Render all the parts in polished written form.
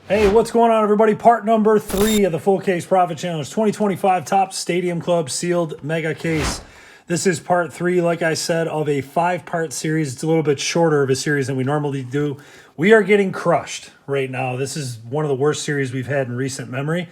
Hey, what's going on, everybody? Part number 3 of the Full Case Profit Challenge 2025 Top Stadium Club Sealed Mega Case. This is part 3, like I said, of a 5-part series. It's a little bit shorter of a series than we normally do. We are getting crushed right now. This is one of the worst series we've had in recent memory.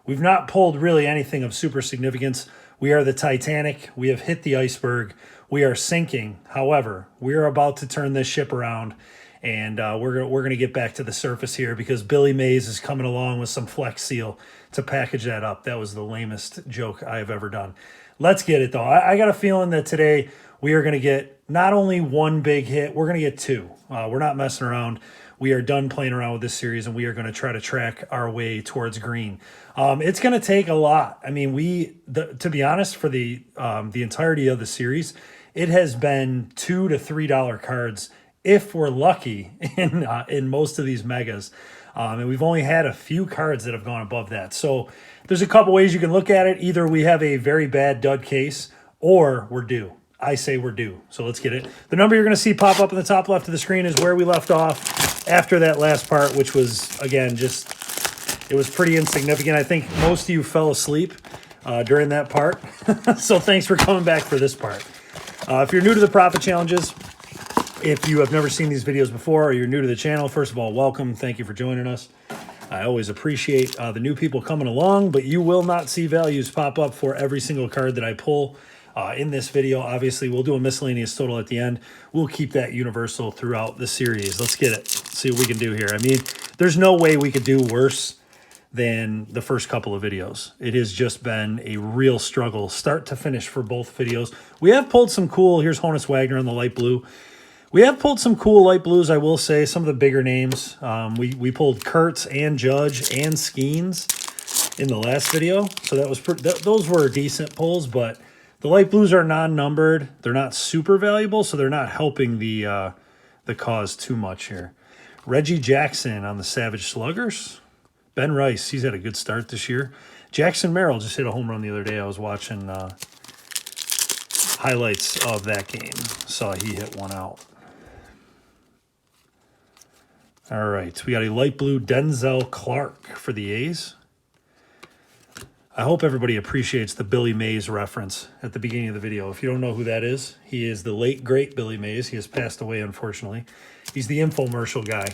We've not pulled really anything of super significance. We are the Titanic. We have hit the iceberg. We are sinking. However, we are about to turn this ship around. And we're going to get back to the surface here because Billy Mays is coming along with some Flex Seal to package that up. That was the lamest joke I have ever done. Let's get it, though. I got a feeling that today we are going to get not only one big hit, we're going to get 2. We're not messing around. We are done playing around with this series, and we are going to try to track our way towards green. It's going to take a lot. I mean, to be honest, for the entirety of the series, it has been $2 to $3 cards if we're lucky in most of these megas. And we've only had a few cards that have gone above that. So there's a couple ways you can look at it. Either we have a very bad dud case or we're due. I say we're due. So let's get it. The number you're going to see pop up in the top left of the screen is where we left off after that last part, which was, again, it was pretty insignificant. I think most of you fell asleep during that part. So thanks for coming back for this part. If you're new to the Profit Challenges, if you have never seen these videos before or you're new to the channel, first of all, welcome. Thank you for joining us. I always appreciate the new people coming along, but you will not see values pop up for every single card that I pull in this video. Obviously, we'll do a miscellaneous total at the end. We'll keep that universal throughout the series. Let's get it. See what we can do here. I mean, there's no way we could do worse than the first couple of videos. It has just been a real struggle, start to finish, for both videos. We have pulled some cool, here's Honus Wagner in the light blue. We have pulled some cool light blues, I will say, some of the bigger names. We pulled Kurtz and Judge and Skeens in the last video. So that was those were decent pulls, but the light blues are non-numbered. They're not super valuable, so they're not helping the cause too much here. Reggie Jackson on the Savage Sluggers. Ben Rice, he's had a good start this year. Jackson Merrill just hit a home run the other day. I was watching highlights of that game. Saw he hit one out. All right, we got a light blue Denzel Clark for the A's. I hope everybody appreciates the Billy Mays reference at the beginning of the video. If you don't know who that is, he is the late, great Billy Mays. He has passed away, unfortunately. He's the infomercial guy.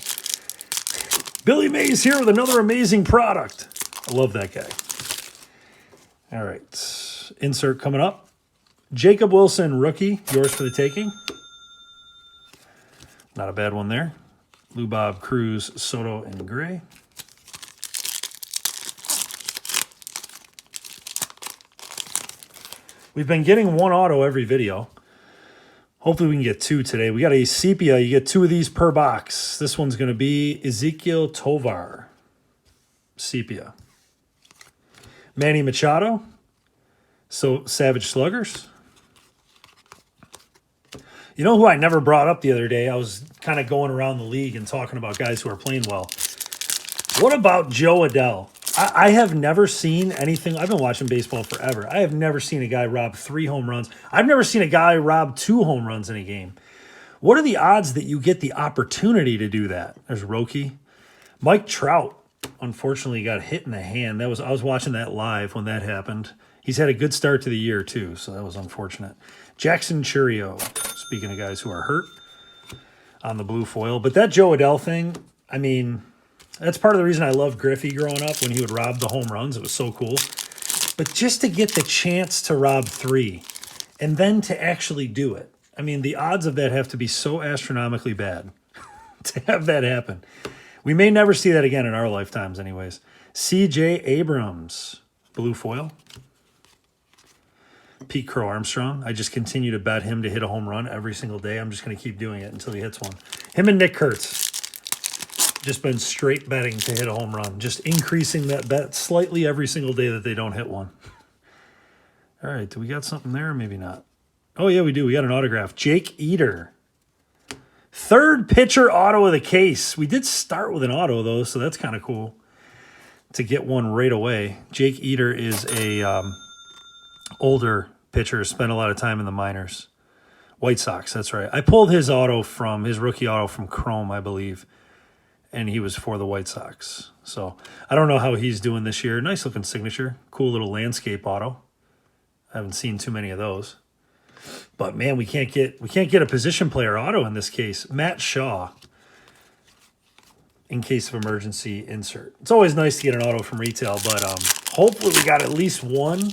Billy Mays here with another amazing product. I love that guy. All right, insert coming up. Jacob Wilson, rookie, yours for the taking. Not a bad one there. Lou Bob, Cruz, Soto, and Gray. We've been getting one auto every video. Hopefully we can get 2 today. We got a sepia. You get 2 of these per box. This one's going to be Ezekiel Tovar. Sepia. Manny Machado. So Savage Sluggers. You know who I never brought up the other day? I was kind of going around the league and talking about guys who are playing well. What about Joe Adell? I have never seen anything. I've been watching baseball forever. I have never seen a guy rob 3 home runs. I've never seen a guy rob 2 home runs in a game. What are the odds that you get the opportunity to do that? There's Roki. Mike Trout, unfortunately, got hit in the hand. I was watching that live when that happened. He's had a good start to the year, too, so that was unfortunate. Jackson Churio, speaking of guys who are hurt, on the blue foil. But that Joe Adell thing, I mean, that's part of the reason I loved Griffey growing up when he would rob the home runs. It was so cool. But just to get the chance to rob 3 and then to actually do it, I mean, the odds of that have to be so astronomically bad to have that happen. We may never see that again in our lifetimes anyways. C.J. Abrams, blue foil. Pete Crow Armstrong. I just continue to bet him to hit a home run every single day. I'm just going to keep doing it until he hits one. Him and Nick Kurtz. Just been straight betting to hit a home run. Just increasing that bet slightly every single day that they don't hit one. All right, do we got something there? Maybe not. Oh, yeah, we do. We got an autograph. Jake Eater. 3rd pitcher auto of the case. We did start with an auto, though, so that's kind of cool to get one right away. Jake Eater is a older pitcher, spent a lot of time in the minors. White Sox, that's right. I pulled his rookie auto from Chrome, I believe. and he was for the White Sox. So I don't know how he's doing this year. Nice looking signature. Cool little landscape auto. I haven't seen too many of those. But man, we can't get a position player auto in this case. Matt Shaw. In case of emergency insert. It's always nice to get an auto from retail, but hopefully we got at least one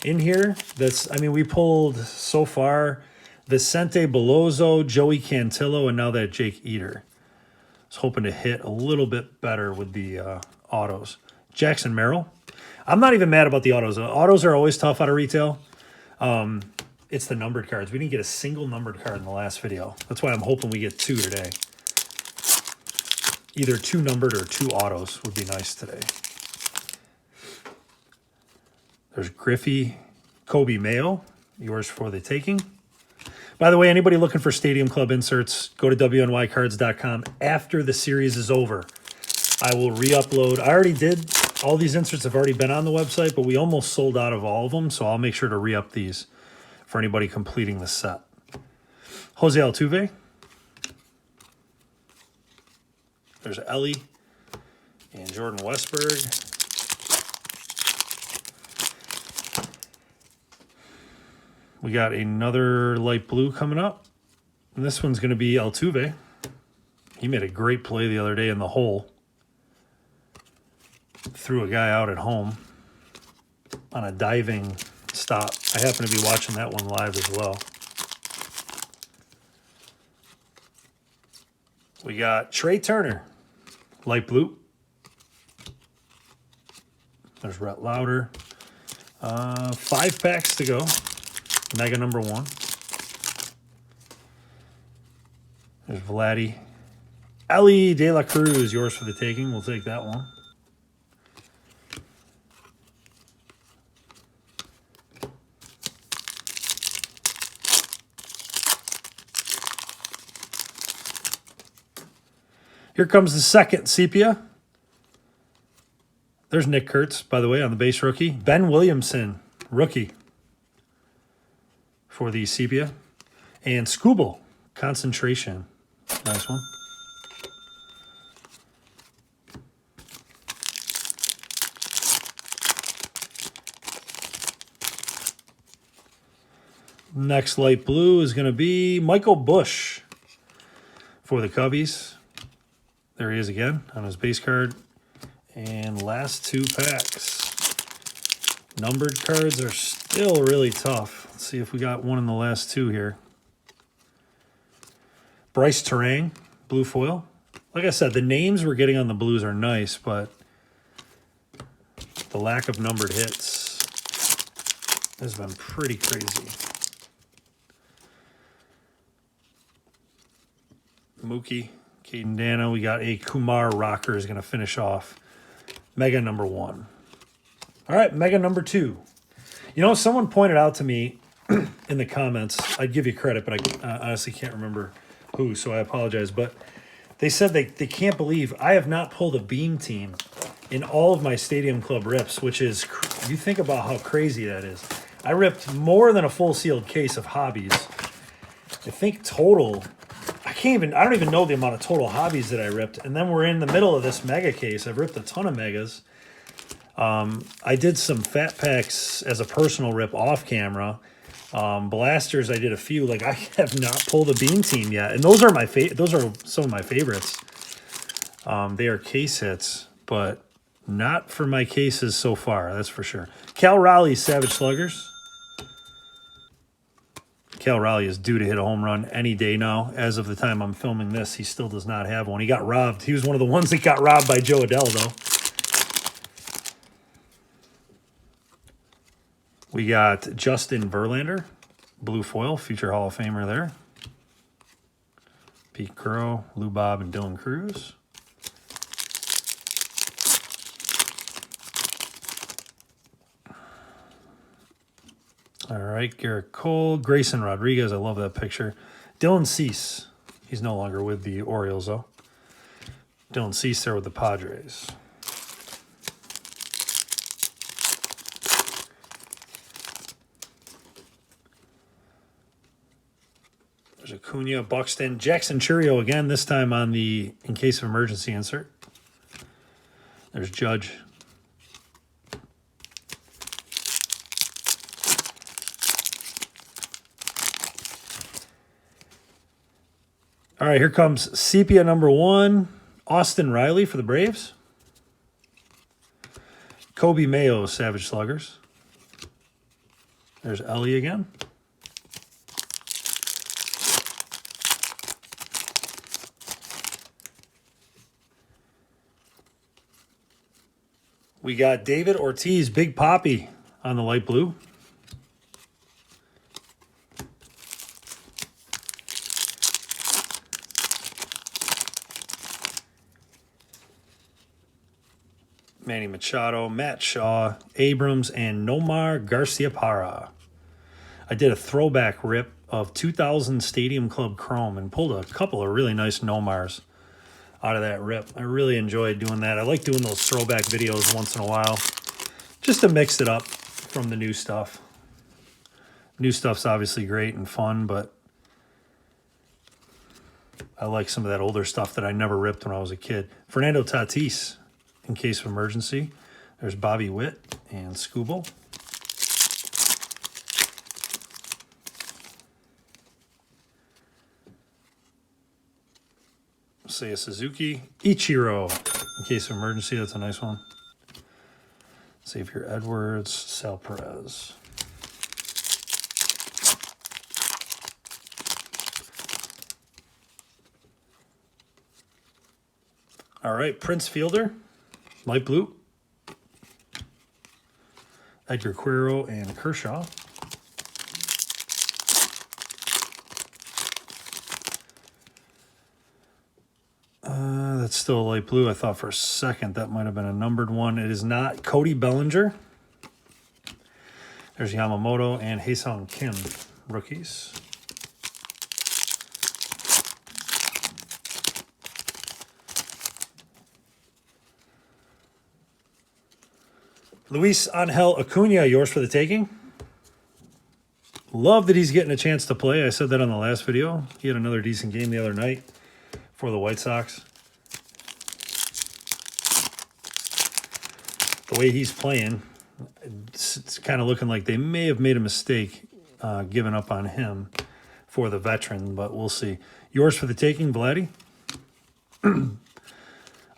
in here. We pulled so far Vicente Bellozo, Joey Cantillo, and now that Jake Eater. I was hoping to hit a little bit better with the autos. Jackson Merrill. I'm not even mad about the autos. Autos are always tough out of retail. It's the numbered cards. We didn't get a single numbered card in the last video. That's why I'm hoping we get 2 today. Either 2 numbered or 2 autos would be nice today. There's Griffey, Kobe Mayo, yours for the taking. By the way, anybody looking for Stadium Club inserts, go to WNYcards.com. After the series is over, I will re-upload. I already did. All these inserts have already been on the website, but we almost sold out of all of them, so I'll make sure to re-up these for anybody completing the set. Jose Altuve. There's Ellie and Jordan Westberg. We got another light blue coming up. And this one's going to be Altuve. He made a great play the other day in the hole. Threw a guy out at home on a diving stop. I happen to be watching that one live as well. We got Trey Turner, light blue. There's Rhett Lauder. 5 packs to go. Mega number 1. There's Vladdy. Ellie De La Cruz, yours for the taking. We'll take that one. Here comes the second sepia. There's Nick Kurtz, by the way, on the base rookie. Ben Williamson, rookie for the sepia. And Scooble, concentration. Nice one. Next light blue is going to be Michael Bush for the Cubbies. There he is again on his base card. And last 2 packs. Numbered cards are still really tough. Let's see if we got one in the last 2 here. Bryce Terang, blue foil. Like I said, the names we're getting on the blues are nice, but the lack of numbered hits has been pretty crazy. Mookie, Caden Dano. We got a Kumar Rocker is going to finish off. Mega number 1. All right, mega number 2. You know, someone pointed out to me in the comments, I'd give you credit, but I honestly can't remember who, so I apologize. But they said they can't believe I have not pulled a beam team in all of my Stadium Club rips, which is, you think about how crazy that is. I ripped more than a full sealed case of hobbies. I think total, I don't even know the amount of total hobbies that I ripped. And then we're in the middle of this mega case. I've ripped a ton of megas. I did some fat packs as a personal rip off camera. Blasters, I did a few. Like, I have not pulled a beam team yet. And those are those are some of my favorites. They are case hits, but not for my cases so far, that's for sure. Cal Raleigh, Savage Sluggers. Cal Raleigh is due to hit a home run any day now. As of the time I'm filming this, he still does not have one. He got robbed. He was one of the ones that got robbed by Joe Adell, though. We got Justin Verlander, blue foil, future Hall of Famer there. Pete Crow, Lou Bob, and Dylan Cruz. All right, Garrett Cole, Grayson Rodriguez. I love that picture. Dylan Cease. He's no longer with the Orioles, though. Dylan Cease there with the Padres. There's Acuna, Buxton, Jackson Churio again, this time on the in case of emergency insert. There's Judge. All right, here comes Sepia number 1, Austin Riley for the Braves. Kobe Mayo, Savage Sluggers. There's Ellie again. We got David Ortiz, Big Poppy on the light blue. Manny Machado, Matt Shaw, Abrams, and Nomar Garciaparra. I did a throwback rip of 2000 Stadium Club Chrome and pulled a couple of really nice Nomars out of that rip. I really enjoyed doing that. I like doing those throwback videos once in a while just to mix it up from the new stuff. New stuff's obviously great and fun, but I like some of that older stuff that I never ripped when I was a kid. Fernando Tatis, in case of emergency. There's Bobby Witt and Scooble. Seiya Suzuki. Ichiro, in case of emergency. That's a nice one. Xavier Edwards. Sal Perez. All right, Prince Fielder. Light blue. Edgar Quero and Kershaw. That's still a light blue. I thought for a second that might have been a numbered one. It is not. Cody Bellinger. There's Yamamoto and Haesung Kim, rookies. Luis Angel Acuna, yours for the taking. Love that he's getting a chance to play. I said that on the last video. He had another decent game the other night for the White Sox. The way he's playing, it's kind of looking like they may have made a mistake giving up on him for the veteran, but we'll see. Yours for the taking, Vladdy.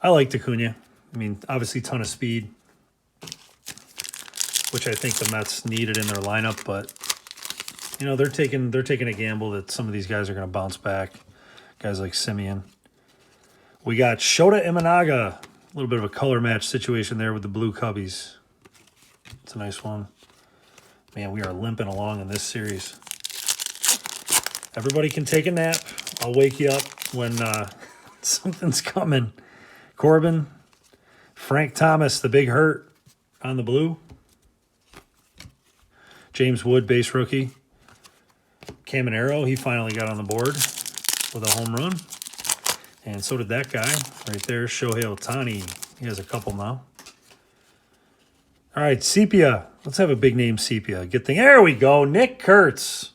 I liked Acuna. I mean, obviously ton of speed, which I think the Mets needed in their lineup, but you know, they're taking a gamble that some of these guys are going to bounce back. Guys like Simeon. We got Shota Imanaga. A little bit of a color match situation there with the blue Cubbies. It's a nice one. Man, we are limping along in this series. Everybody can take a nap. I'll wake you up when something's coming. Corbin. Frank Thomas, the big hurt on the blue. James Wood, base rookie. Caminero, he finally got on the board with a home run. And so did that guy right there, Shohei Ohtani. He has a couple now. All right, Sepia. Let's have a big name Sepia. Good thing. There we go. Nick Kurtz.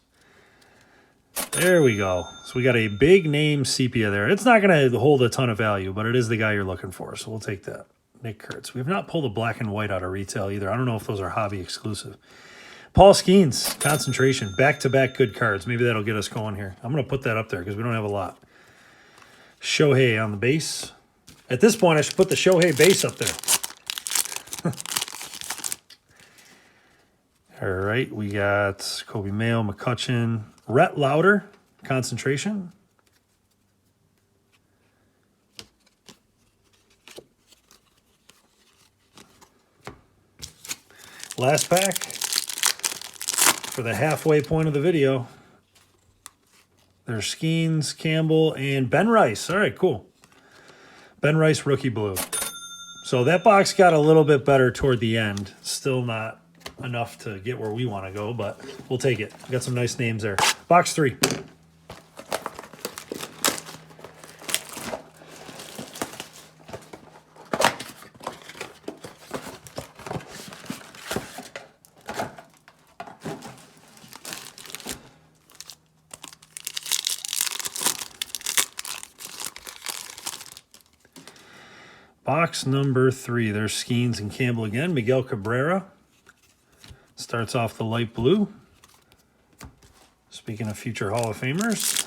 There we go. So we got a big name Sepia there. It's not going to hold a ton of value, but it is the guy you're looking for. So we'll take that. Nick Kurtz. We have not pulled a black and white out of retail either. I don't know if those are hobby exclusive. Paul Skeens, concentration. Back-to-back good cards. Maybe that'll get us going here. I'm going to put that up there because we don't have a lot. Shohei on the base. At this point, I should put the Shohei base up there. All right, we got Kobe Mayo, McCutchen, Rhett Lauder, concentration. Last pack for the halfway point of the video. There's Skeens, Campbell, and Ben Rice. All right, cool. Ben Rice, rookie blue. So that box got a little bit better toward the end. Still not enough to get where we want to go, but we'll take it. We got some nice names there. Box 3. Box number 3. There's Skeens and Campbell again. Miguel Cabrera starts off the light blue. Speaking of future Hall of Famers.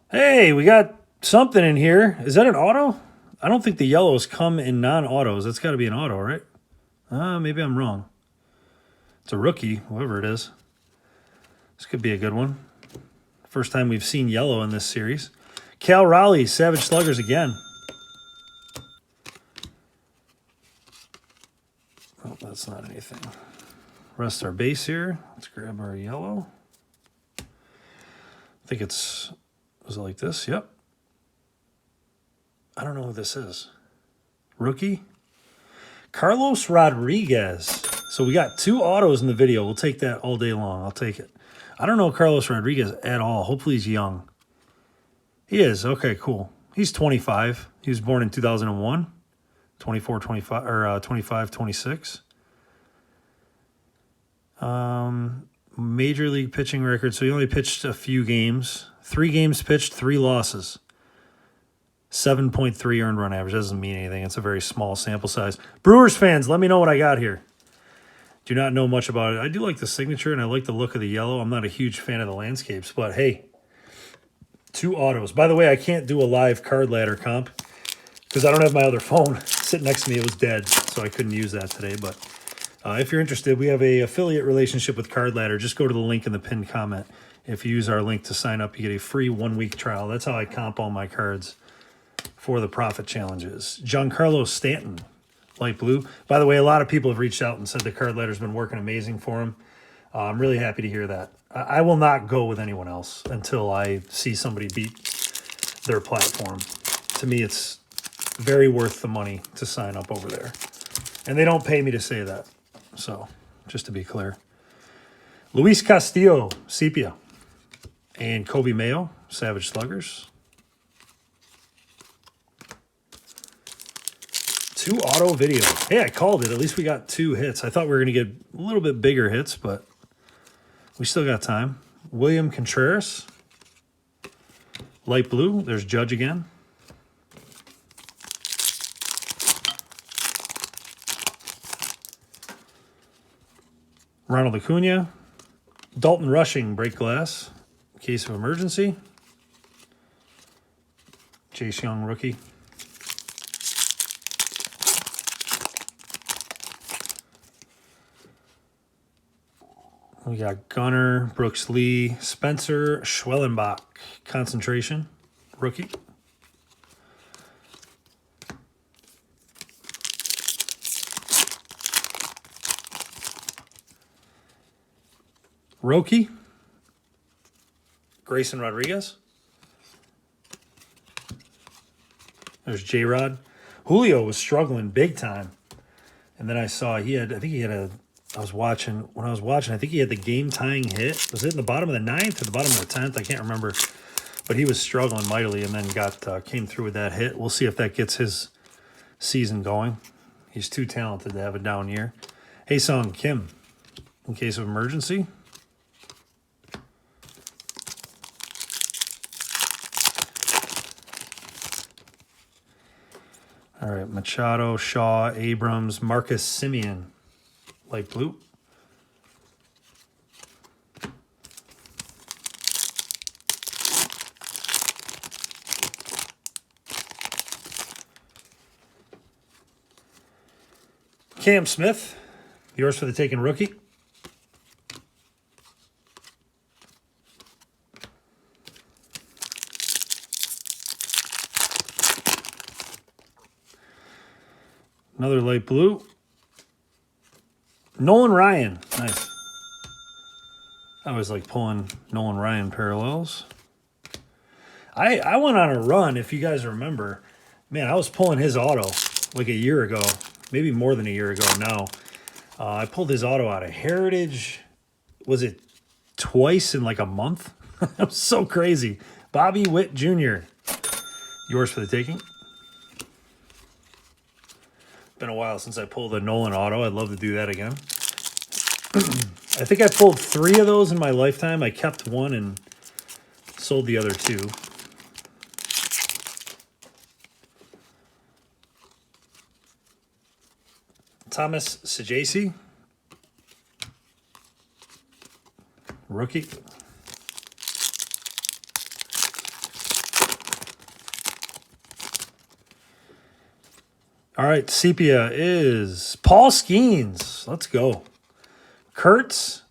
Hey, we got something in here. Is that an auto? I don't think the yellows come in non-autos. That's got to be an auto, right? Maybe I'm wrong. It's a rookie, whoever it is. This could be a good one. First time we've seen yellow in this series. Cal Raleigh, Savage Sluggers again. Oh, that's not anything. Rest our base here. Let's grab our yellow. I think was it like this? Yep. I don't know who this is. Rookie? Carlos Rodriguez. So we got 2 autos in the video. We'll take that all day long. I'll take it. I don't know Carlos Rodriguez at all. Hopefully he's young. He is. Okay, cool. He's 25. He was born in 2001. 24, 25, or 25, 26. Major league pitching record. So he only pitched a few games. 3 games pitched, 3 losses. 7.3 earned run average. Doesn't mean anything. It's a very small sample size. Brewers fans, let me know what I got here. Do not know much about it. I do like the signature, and I like the look of the yellow. I'm not a huge fan of the landscapes, but hey, 2 autos. By the way, I can't do a live card ladder comp because I don't have my other phone sitting next to me. It was dead, so I couldn't use that today. But if you're interested, we have a affiliate relationship with Card Ladder. Just go to the link in the pinned comment. If you use our link to sign up, you get a free 1-week trial. That's how I comp all my cards for the profit challenges. Giancarlo Stanton, light blue. By the way, a lot of people have reached out and said the card ladder's been working amazing for him. I'm really happy to hear that. I will not go with anyone else until I see somebody beat their platform. To me, it's very worth the money to sign up over there. And they don't pay me to say that. So, just to be clear. Luis Castillo, Sepia. And Kobe Mayo, Savage Sluggers. 2 auto video. Hey, I called it. At least we got 2 hits. I thought we were going to get a little bit bigger hits, but we still got time. William Contreras. Light blue. There's Judge again. Ronald Acuna. Dalton Rushing, break glass. Case of emergency. Chase Young, rookie. We got Gunner, Brooks Lee, Spencer Schwellenbach, concentration, rookie. Roki, Grayson Rodriguez. There's J-Rod. Julio was struggling big time. And then I saw I think he had a, I was watching, I think he had the game-tying hit. Was it in the bottom of the 9th or the bottom of the 10th? I can't remember. But he was struggling mightily and then came through with that hit. We'll see if that gets his season going. He's too talented to have a down year. Hae-Sung Kim, in case of emergency. All right, Machado, Shaw, Abrams, Marcus Semien, light blue. Cam Smith, yours for the taking rookie. Another light blue. Nolan Ryan. Nice. I always like pulling Nolan Ryan parallels. I went on a run, if you guys remember. Man, I was pulling his auto like a year ago. Maybe more than a year ago now. I pulled his auto out of Heritage. Was it twice in like a month? That was so crazy. Bobby Witt Jr. Yours for the taking. Been a while since I pulled a Nolan auto. I'd love to do that again. I think I pulled 3 of those in my lifetime. I kept one and Sold the other two. Thomas Sajasi. Rookie. All right, sepia is Paul Skeens. Let's go. Kurtz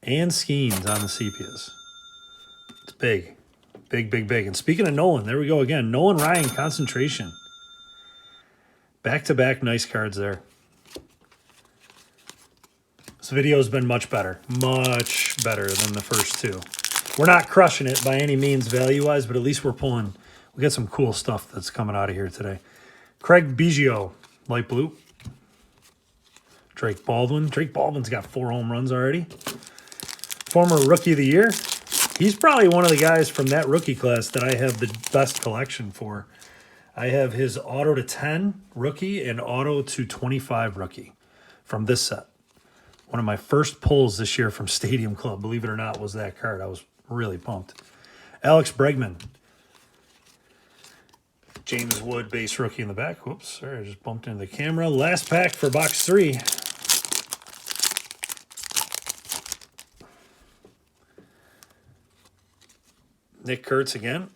and Skeens on the sepias. It's big. Big, big, big. And speaking of Nolan, there we go again. Nolan Ryan concentration. Back-to-back nice cards there. This video has been much better. Much better than the first two. We're not crushing it by any means value-wise, but at least we're pulling. We got some cool stuff that's coming out of here today. Craig Biggio, light blue. Drake Baldwin. Drake Baldwin's got 4 home runs already. Former Rookie of the Year. He's probably one of the guys from that rookie class that I have the best collection for. I have his auto to 10 rookie and auto to 25 rookie from this set. One of my first pulls this year from Stadium Club, believe it or not, was that card. I was really pumped. Alex Bregman. James Wood, base rookie in the back. Whoops, sorry, I just bumped into the camera. Last pack for box 3. Nick Kurtz again.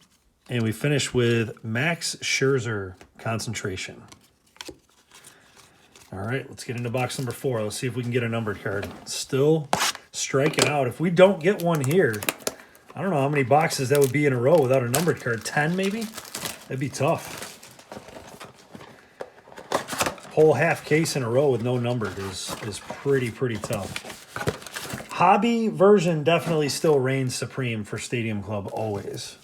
And we finish with Max Scherzer concentration. All right, let's get into box number 4. Let's see if we can get a numbered card. Still striking out. If we don't get one here, I don't know how many boxes that would be in a row without a numbered card. 10 maybe? That'd be tough. Whole half case in a row with no numbered is pretty tough. Hobby version definitely still reigns supreme for Stadium Club always.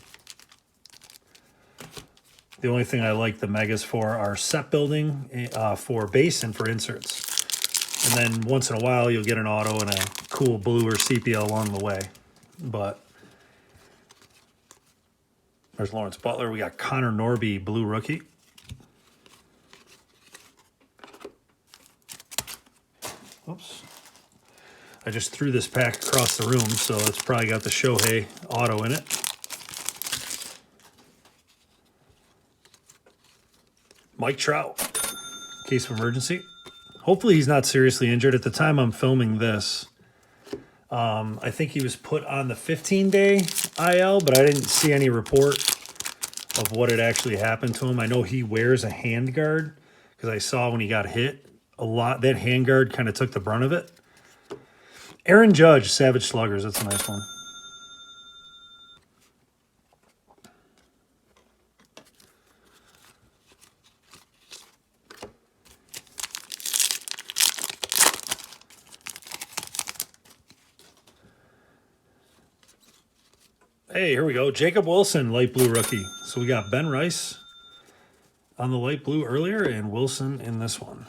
The only thing I like the megas for are set building for base and for inserts. And then once in a while you'll get an auto and a cool blue or sepia along the way. But there's Lawrence Butler. We got Connor Norby, blue rookie. Oops. I just threw this pack across the room, so it's probably got the Shohei auto in it. Mike Trout, case of emergency. Hopefully he's not seriously injured. At the time I'm filming this, I think he was put on the 15-day IL, but I didn't see any report of what had actually happened to him. I know he wears a hand guard because I saw when he got hit a lot. That hand guard kind of took the brunt of it. Aaron Judge, Savage Sluggers. That's a nice one. Hey, here we go. Jacob Wilson, light blue rookie. So we got Ben Rice on the light blue earlier and Wilson in this one.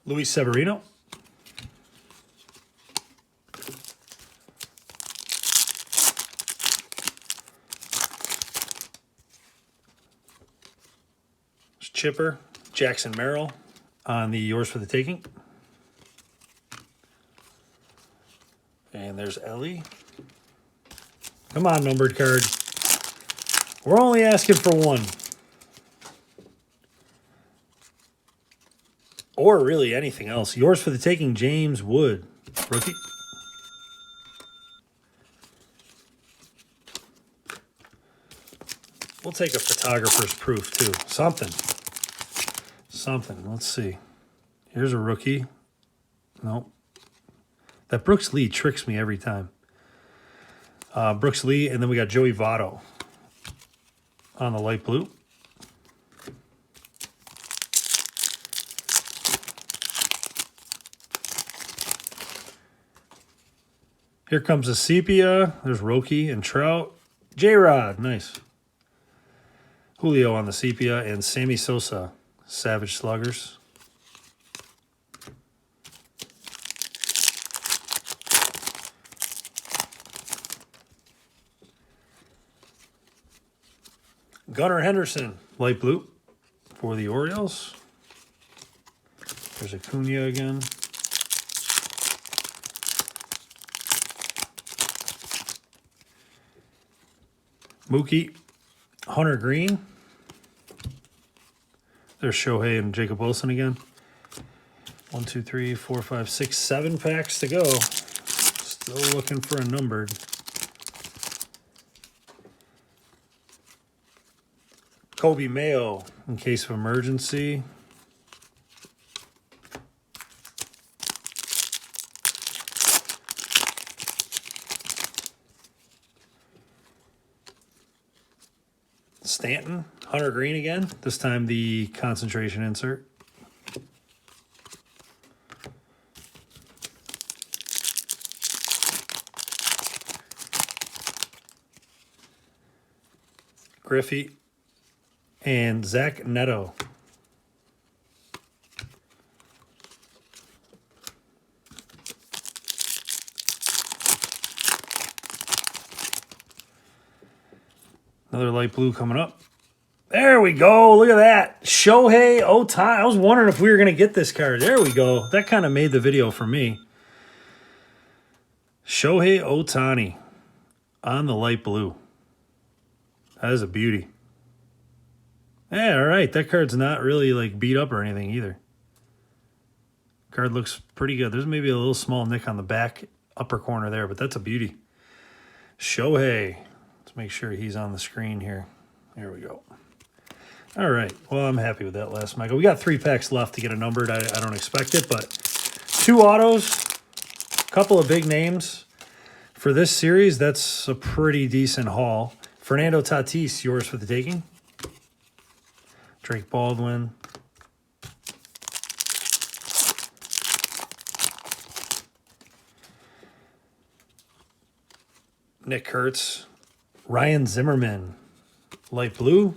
Luis Severino. Chipper, Jackson Merrill on the Yours for the Taking. And there's Ellie. Come on, numbered card. We're only asking for one. Or really anything else. Yours for the Taking, James Wood, rookie. We'll take a photographer's proof too. Something. Let's see. Here's a rookie. Nope. That Brooks Lee tricks me every time. Brooks Lee, and then we got Joey Votto on the light blue. Here comes a sepia. There's Roki and Trout. J-Rod, nice. Julio on the sepia and Sammy Sosa, Savage Sluggers. Gunnar Henderson, light blue for the Orioles. There's Acuna again. Mookie, Hunter Green. There's Shohei and Jacob Wilson again. 1, 2, 3, 4, 5, 6, 7 packs to go. Still looking for a numbered. Kobe Mayo in case of emergency. Stanton, Hunter Green again. This time the concentration insert. Griffey and Zach Neto. Another light blue coming up. There we go. Look at that. Shohei Ohtani. I was wondering if we were going to get this card. There we go. That kind of made the video for me. Shohei Ohtani on the light blue. That is a beauty. Yeah, all right. That card's not really like beat up or anything either. Card looks pretty good. There's maybe a little small nick on the back upper corner there, but that's a beauty. Shohei. Let's make sure he's on the screen here. There we go. All right. Well, I'm happy with that last Michael. We got 3 packs left to get a numbered. I don't expect it, but 2 autos, a couple of big names. For this series, that's a pretty decent haul. Fernando Tatis, yours for the taking. Drake Baldwin. Nick Kurtz. Ryan Zimmerman, light blue.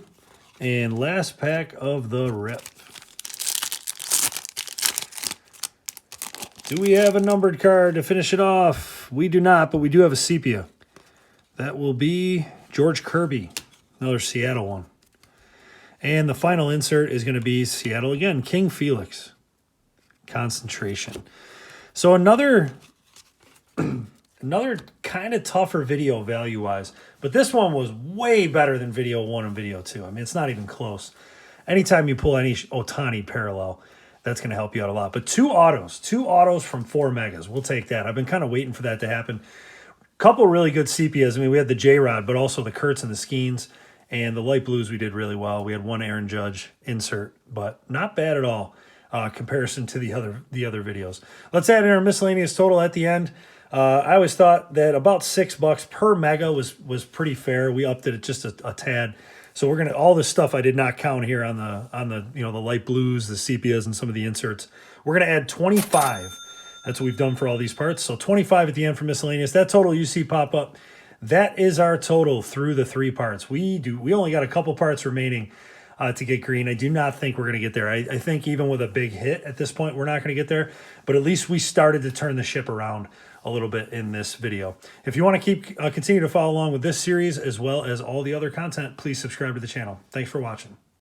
And last pack of the rip. Do we have a numbered card to finish it off? We do not, but we do have a sepia. That will be George Kirby, another Seattle one. And the final insert is going to be Seattle again, King Felix. Concentration. So another kind of tougher video value-wise, but this one was way better than video 1 and video 2. I mean, it's not even close. Anytime you pull any Ohtani parallel, that's going to help you out a lot. But 2 autos from 4 megas. We'll take that. I've been kind of waiting for that to happen. Couple really good sepias. I mean, we had the J-Rod, but also the Kurtz and the Skeens. And the light blues we did really well. We had 1 Aaron Judge insert, but not bad at all comparison to the other videos. Let's add in our miscellaneous total at the end. I always thought that about $6 per mega was pretty fair. We upped it just a tad. So we're gonna all this stuff I did not count here on the the light blues, the sepias, and some of the inserts. We're gonna add 25. That's what we've done for all these parts. So 25 at the end for miscellaneous. That total you see pop up, that is our total through the 3 parts. We only got a couple parts remaining to get green. I do not think we're going to get there. I think even with a big hit at this point, we're not going to get there. But at least we started to turn the ship around a little bit in this video. If you want to continue to follow along with this series as well as all the other content, please subscribe to the channel. Thanks for watching.